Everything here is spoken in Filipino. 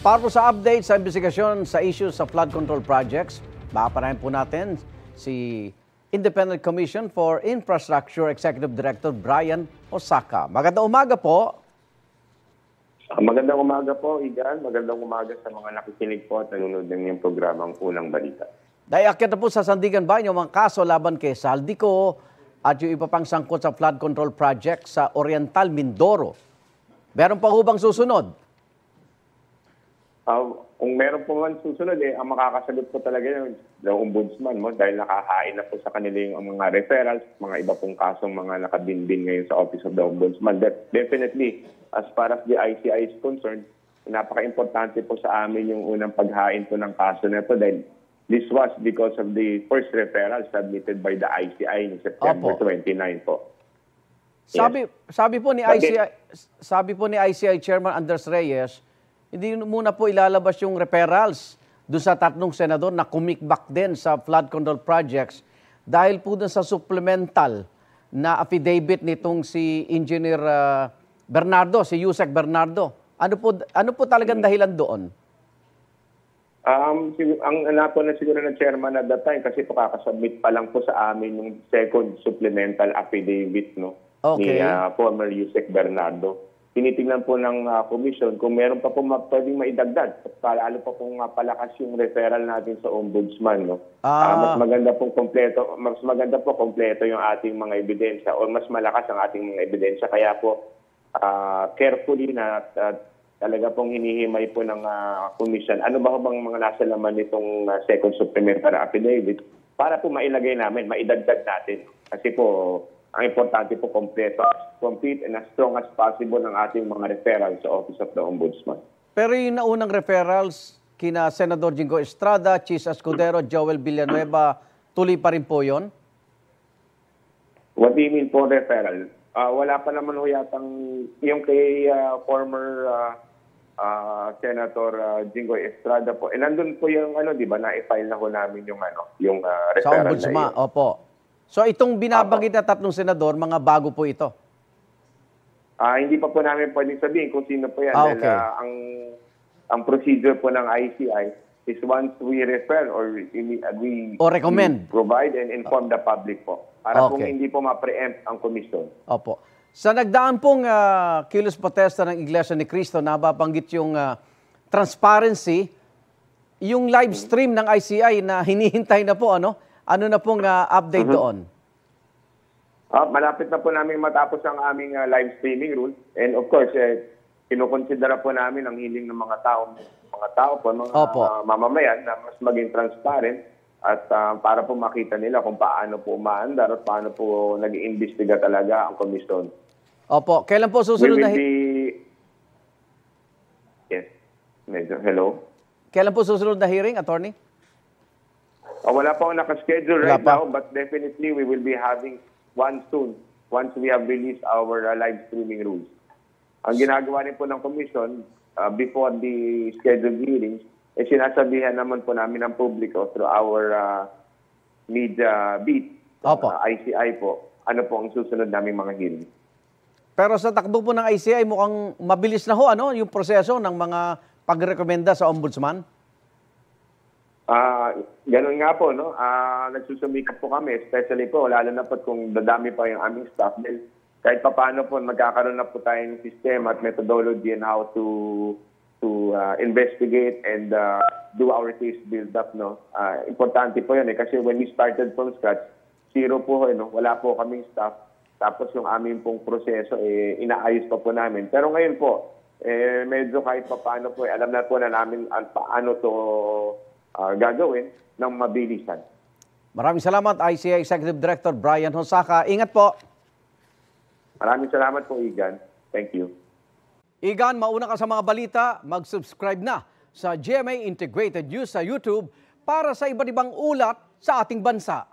Para po sa update sa investigasyon sa issues sa flood control projects, makapanahin po natin si Independent Commission for Infrastructure Executive Director Brian Osaka. Magandang umaga po. Magandang umaga po, Igan. Magandang umaga sa mga nakikinig po at nanonood ng iyong programang Unang Balita. Dahil akyat na po sa Sandigan Bayan yung mga kaso laban kay Saldico at yung iba pang sangkot sa flood control project sa Oriental Mindoro. Meron pa hubang susunod? Kung meron po man susunod, ang makakasagot po talaga yung ombudsman mo dahil nakahain na po sa kanila yung mga referrals, mga iba pong kasong mga nakabinbin ngayon sa Office of the Ombudsman. Definitely, as far as the ICI is concerned, napaka-importante po sa amin yung unang paghain po ng kaso na ito dahil this was because of the first referral submitted by the ICI in September 29 po. Yes. Sabi po ni ICI Chairman Andres Reyes, hindi muna po ilalabas yung referrals doon sa tatlong senador na kumikbak din sa flood control projects dahil po doon sa supplemental na affidavit nitong si Engineer Bernardo, si Yusek Bernardo. Ano po talagang dahilan doon? Ang napo na siguro ng chairman at that time kasi po kakasubmit pa lang po sa amin yung second supplemental affidavit ni former Yusek Bernardo. Tinitingnan po ng commission kung meron pa po pwedeng maidagdag. Lalo pa pong palakas yung referral natin sa ombudsman. Mas maganda po kompleto yung ating mga ebidensya o mas malakas ang ating mga ebidensya. Kaya po carefully na talaga pong hinihimay po ng commission. Ano ba bang mga nasa laman nitong second supplementary affidavit para po mailagay namin, maidagdag natin. Kasi po ang importante po complete and as strong as possible ng ating mga referrals sa Office of the Ombudsman. Pero yung naunang referrals kina Senador Jingo Estrada, Chis Escudero, Joel Villanueva, tuloy pa rin po yun? What do you mean po referral? Wala pa naman ho yatang yung kay former Senator Jingo Estrada po. Nandun po yung di ba, na-file na ho namin yung referral sa Ombudsman, na yun. opo. So itong binabagit na tatlong senador, mga bago po ito? Hindi pa po namin pwedeng sabihin kung sino po yan. Okay. Dahil, ang procedure po ng ICI is once we refer or we recommend, provide and inform the public po. Para pong hindi po ma-preempt ang komisyon. Opo. Sa nagdaan pong kilos protesta ng Iglesia ni Cristo, nababanggit yung transparency, yung live stream ng ICI na hinihintay na po, ano na pong update doon? Malapit na po namin matapos ang aming live streaming rule. And of course, kinukonsidera po namin ang hiling ng mga tao po, mga mamamayan na mas maging transparent at para po makita nila kung paano po umaandar at paano po nag-iimbestiga talaga ang komisyon. Opo. Kailan po susunod na Yes. Hello? Kailan po susunod na hearing, attorney? Wala pa akong nakaschedule right now, but definitely we will be having one soon once we have released our live streaming rules. Ang ginagawa rin po ng commission before the scheduled hearings, sinasabihan naman po namin ng publiko through our media beat, ICI po, ano po ang susunod namin mga hearings. Pero sa takbo po ng ICI, mukhang mabilis na yung proseso ng mga pagrekomenda sa ombudsman? Ganun nga po, nagsusumikap po kami, especially po, lalo na po kung dadami pa yung aming staff. Dahil kahit paano po, magkakaroon na po tayo ng system at methodology and how to investigate and do our case build-up. Importante po yun kasi when we started from scratch, zero po, wala po kaming staff. Tapos yung aming pong proseso, inaayos pa po namin. Pero ngayon po, medyo kahit paano po, alam na po na namin paano to gagawin ng mabilisan. Maraming salamat, ICI Executive Director Brian Osaka. Ingat po. Maraming salamat po, Igan. Thank you. Igan, mauna ka sa mga balita, mag-subscribe na sa GMA Integrated News sa YouTube para sa iba't ibang ulat sa ating bansa.